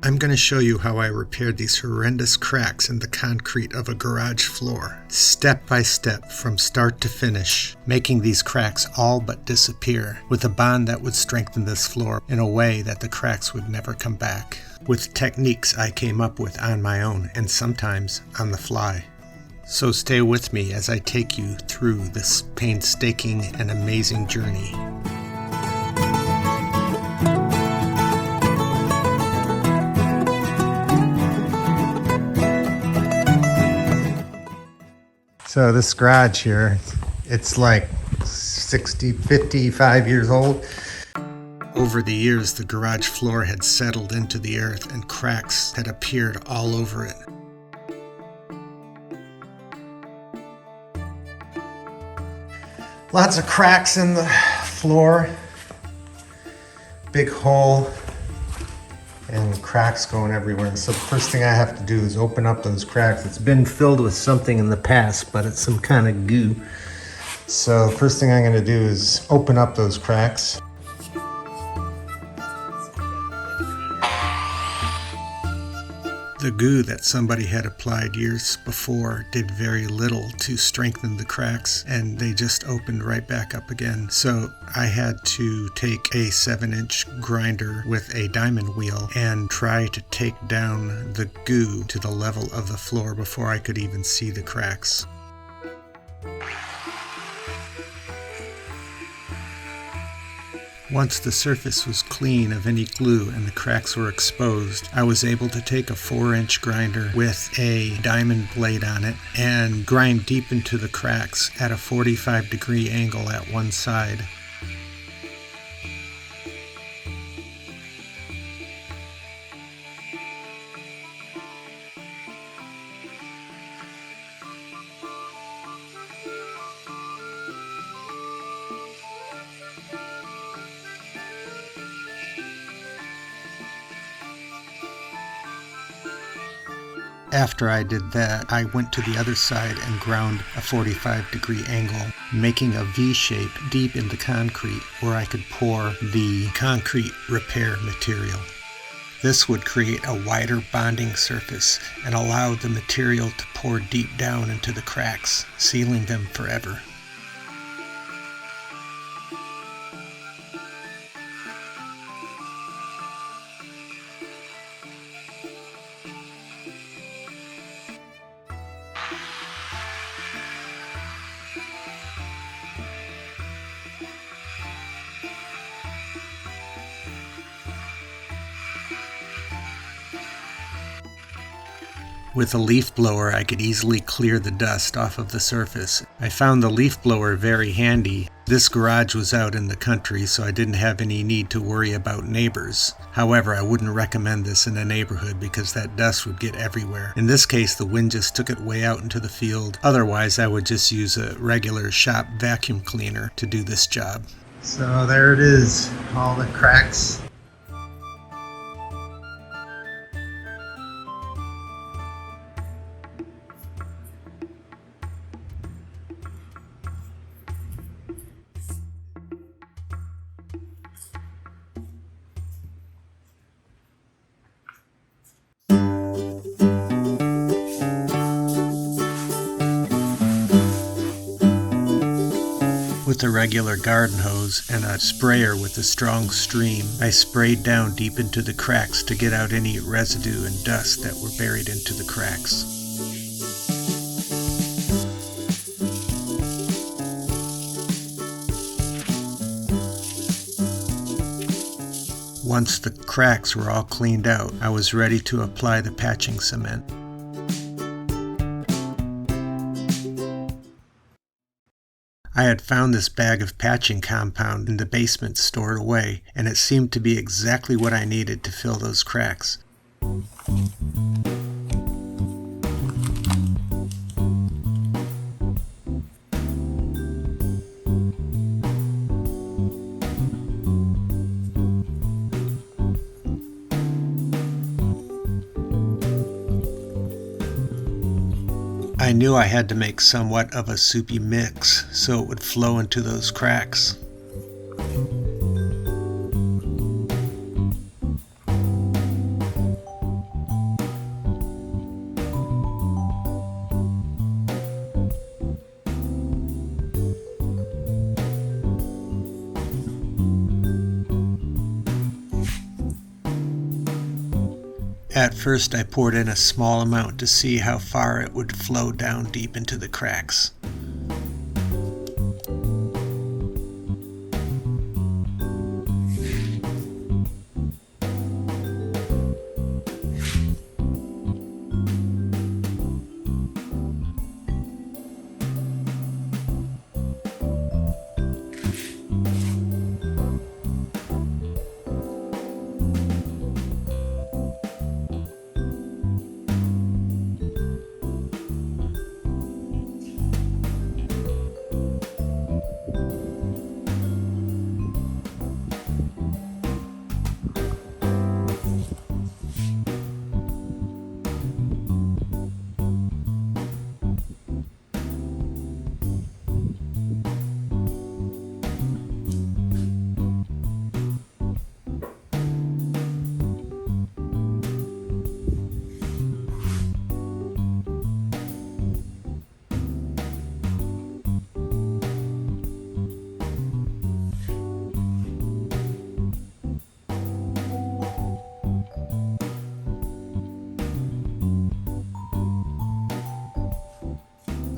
I'm going to show you how I repaired these horrendous cracks in the concrete of a garage floor, step by step from start to finish, making these cracks all but disappear, with a bond that would strengthen this floor in a way that the cracks would never come back, with techniques I came up with on my own and sometimes on the fly. So stay with me as I take you through this painstaking and amazing journey. So this garage here, it's like 55 years old. Over the years, the garage floor had settled into the earth and cracks had appeared all over it. Lots of cracks in the floor, big hole, and cracks going everywhere. So the first thing I have to do is open up those cracks. It's been filled with something in the past, but it's some kind of goo. So first thing I'm going to do is open up those cracks. The goo that somebody had applied years before did very little to strengthen the cracks, and they just opened right back up again. So I had to take a 7-inch grinder with a diamond wheel and try to take down the goo to the level of the floor before I could even see the cracks. Once the surface was clean of any glue and the cracks were exposed, I was able to take a 4-inch grinder with a diamond blade on it and grind deep into the cracks at a 45-degree angle at one side. After I did that, I went to the other side and ground a 45-degree angle, making a V shape deep in the concrete where I could pour the concrete repair material. This would create a wider bonding surface and allow the material to pour deep down into the cracks, sealing them forever. With a leaf blower, I could easily clear the dust off of the surface. I found the leaf blower very handy. This garage was out in the country, so I didn't have any need to worry about neighbors. However, I wouldn't recommend this in a neighborhood because that dust would get everywhere. In this case, the wind just took it way out into the field. Otherwise, I would just use a regular shop vacuum cleaner to do this job. So there it is, all the cracks. With a regular garden hose and a sprayer with a strong stream, I sprayed down deep into the cracks to get out any residue and dust that were buried into the cracks. Once the cracks were all cleaned out, I was ready to apply the patching cement. I had found this bag of patching compound in the basement stored away, and it seemed to be exactly what I needed to fill those cracks. I knew I had to make somewhat of a soupy mix so it would flow into those cracks. At first I poured in a small amount to see how far it would flow down deep into the cracks.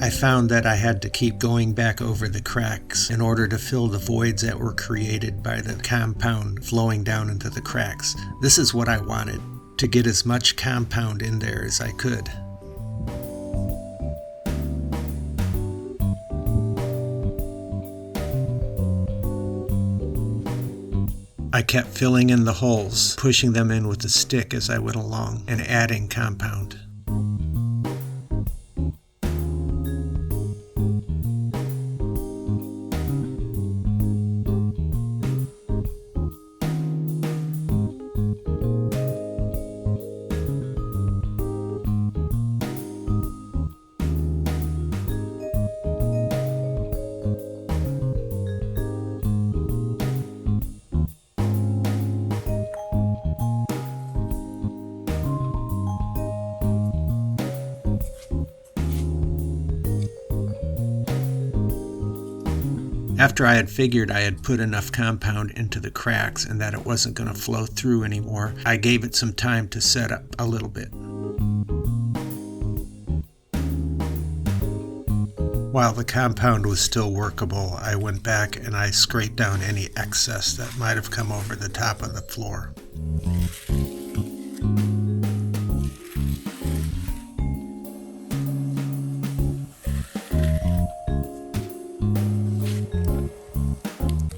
I found that I had to keep going back over the cracks in order to fill the voids that were created by the compound flowing down into the cracks. This is what I wanted, to get as much compound in there as I could. I kept filling in the holes, pushing them in with a stick as I went along, and adding compound. After I had figured I had put enough compound into the cracks and that it wasn't going to flow through anymore, I gave it some time to set up a little bit. While the compound was still workable, I went back and I scraped down any excess that might have come over the top of the floor.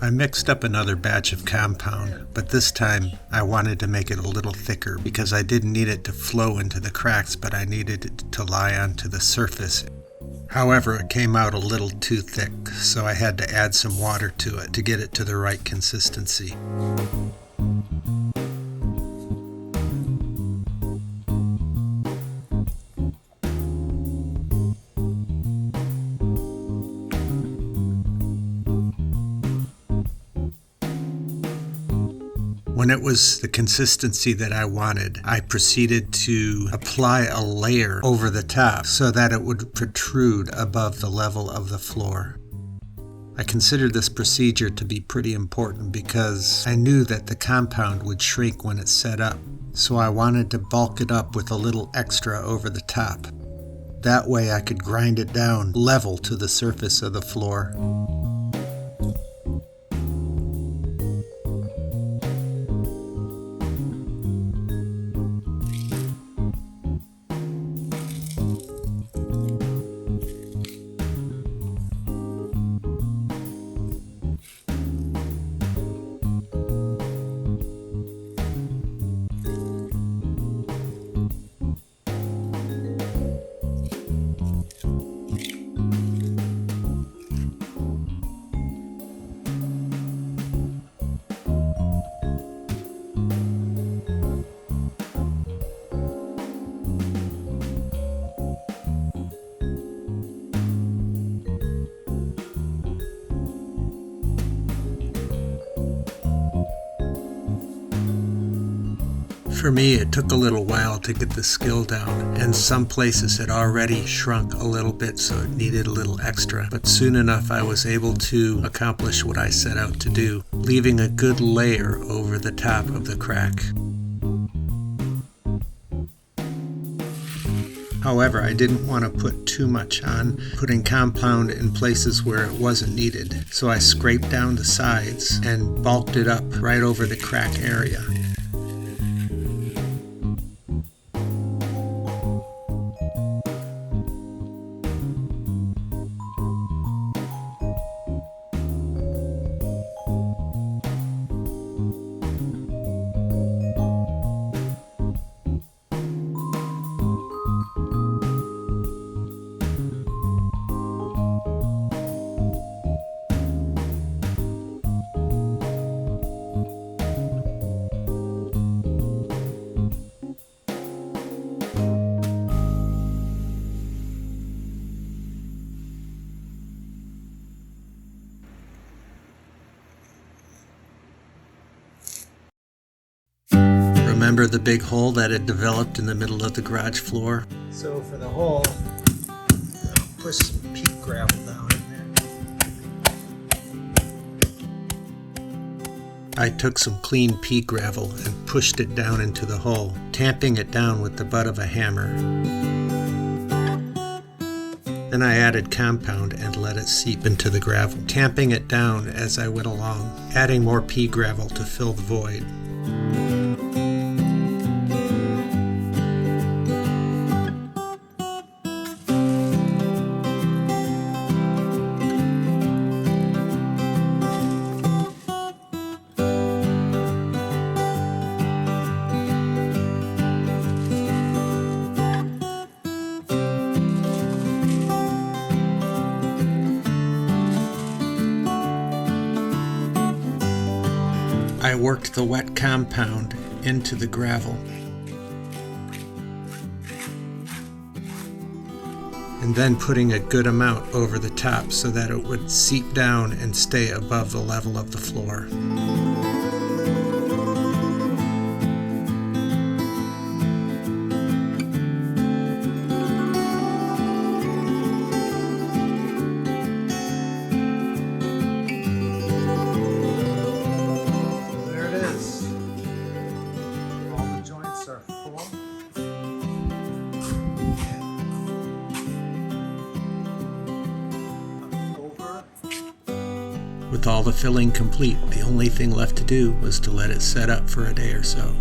I mixed up another batch of compound, but this time I wanted to make it a little thicker because I didn't need it to flow into the cracks, but I needed it to lie onto the surface. However, it came out a little too thick, so I had to add some water to it to get it to the right consistency. When it was the consistency that I wanted, I proceeded to apply a layer over the top so that it would protrude above the level of the floor. I considered this procedure to be pretty important because I knew that the compound would shrink when it's set up, so I wanted to bulk it up with a little extra over the top. That way I could grind it down level to the surface of the floor. For me, it took a little while to get the skill down, and some places had already shrunk a little bit, so it needed a little extra. But soon enough, I was able to accomplish what I set out to do, leaving a good layer over the top of the crack. However, I didn't want to put too much on, putting compound in places where it wasn't needed. So I scraped down the sides and bulked it up right over the crack area. Remember the big hole that had developed in the middle of the garage floor? So for the hole, I'll push some peat gravel down in there. I took some clean pea gravel and pushed it down into the hole, tamping it down with the butt of a hammer. Then I added compound and let it seep into the gravel, tamping it down as I went along, adding more pea gravel to fill the void. I worked the wet compound into the gravel and then putting a good amount over the top so that it would seep down and stay above the level of the floor. With all the filling complete, the only thing left to do was to let it set up for a day or so.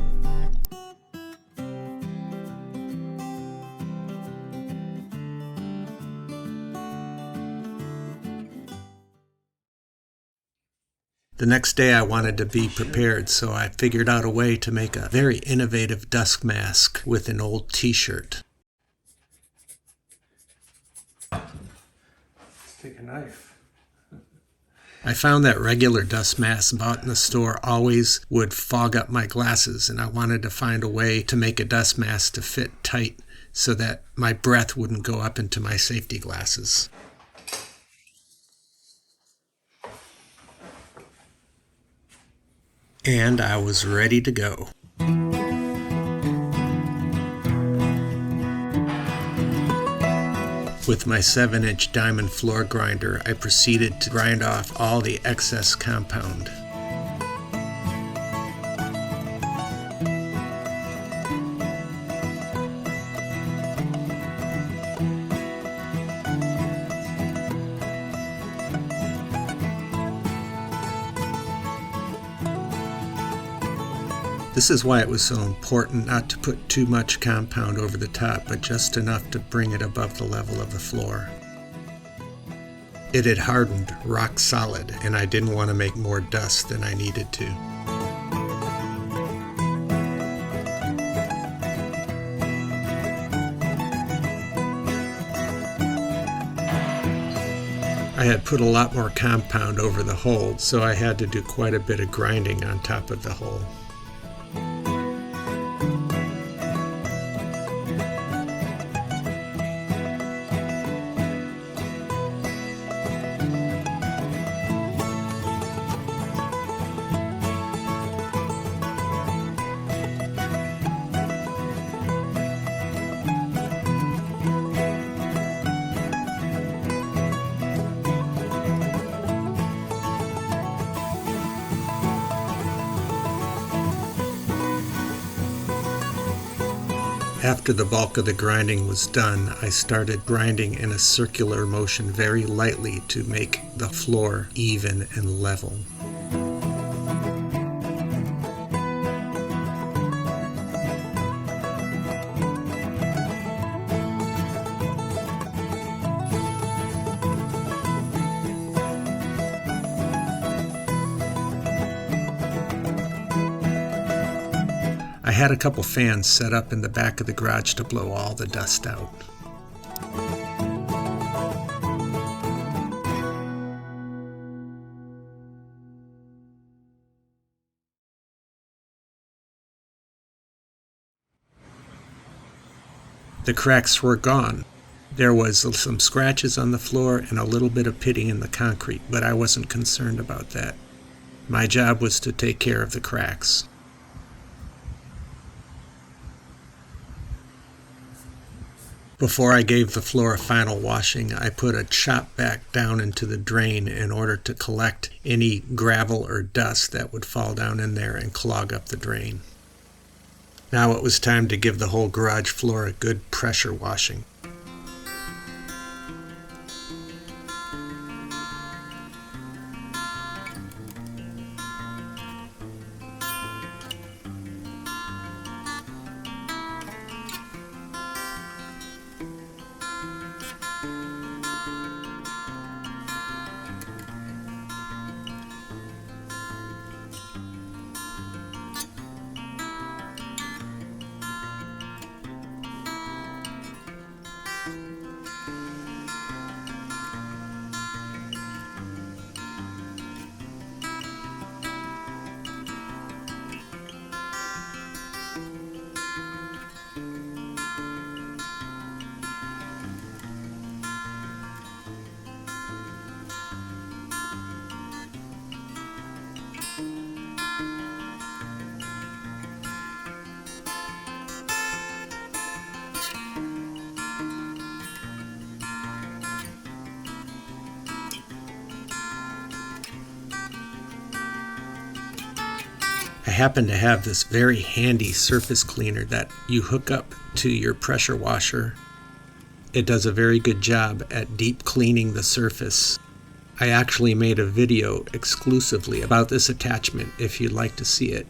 The next day I wanted to be prepared, so I figured out a way to make a very innovative dust mask with an old t-shirt. Let's take a knife. I found that regular dust masks bought in the store always would fog up my glasses, and I wanted to find a way to make a dust mask to fit tight so that my breath wouldn't go up into my safety glasses. And I was ready to go. With my 7-inch diamond floor grinder, I proceeded to grind off all the excess compound. This is why it was so important not to put too much compound over the top, but just enough to bring it above the level of the floor. It had hardened rock solid, and I didn't want to make more dust than I needed to. I had put a lot more compound over the hole, so I had to do quite a bit of grinding on top of the hole. After the bulk of the grinding was done, I started grinding in a circular motion very lightly to make the floor even and level. I had a couple fans set up in the back of the garage to blow all the dust out. The cracks were gone. There was some scratches on the floor and a little bit of pitting in the concrete, but I wasn't concerned about that. My job was to take care of the cracks. Before I gave the floor a final washing, I put a chop back down into the drain in order to collect any gravel or dust that would fall down in there and clog up the drain. Now it was time to give the whole garage floor a good pressure washing. I happen to have this very handy surface cleaner that you hook up to your pressure washer. It does a very good job at deep cleaning the surface. I actually made a video exclusively about this attachment if you'd like to see it.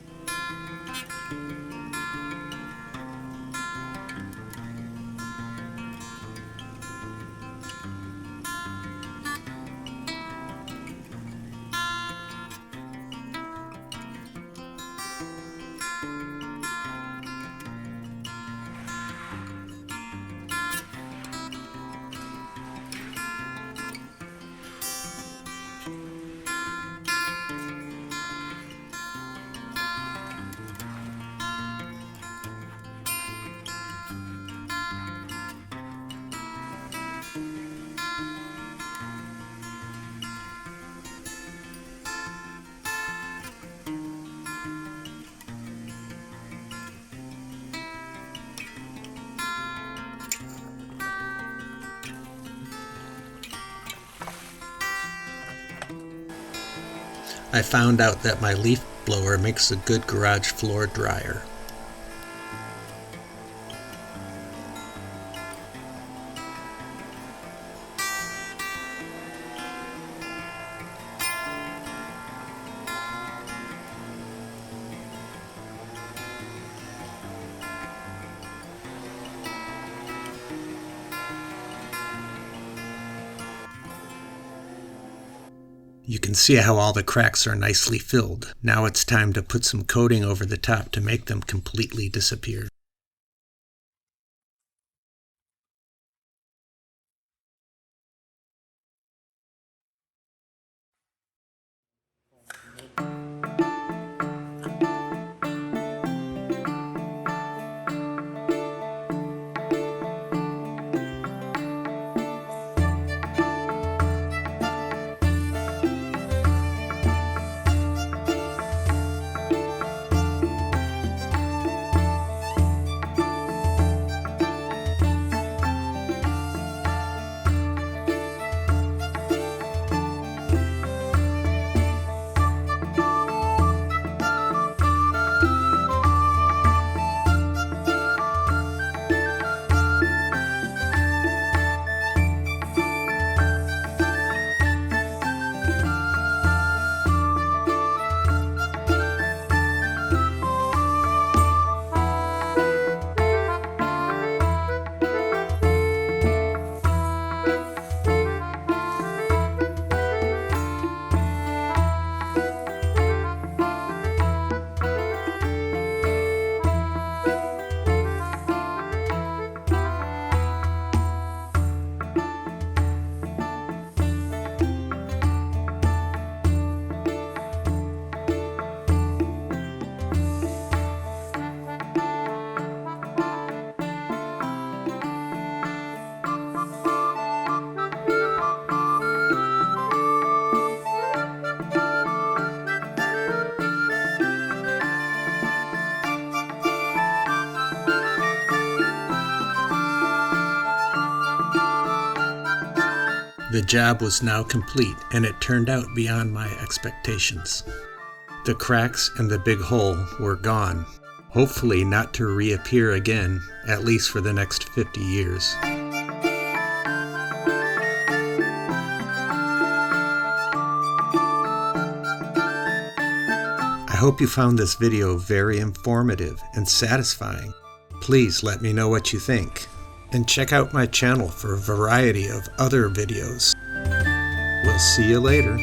I found out that my leaf blower makes a good garage floor dryer. You can see how all the cracks are nicely filled. Now it's time to put some coating over the top to make them completely disappear. The job was now complete, and it turned out beyond my expectations. The cracks and the big hole were gone, hopefully not to reappear again, at least for the next 50 years. I hope you found this video very informative and satisfying. Please let me know what you think, and check out my channel for a variety of other videos. We'll see you later.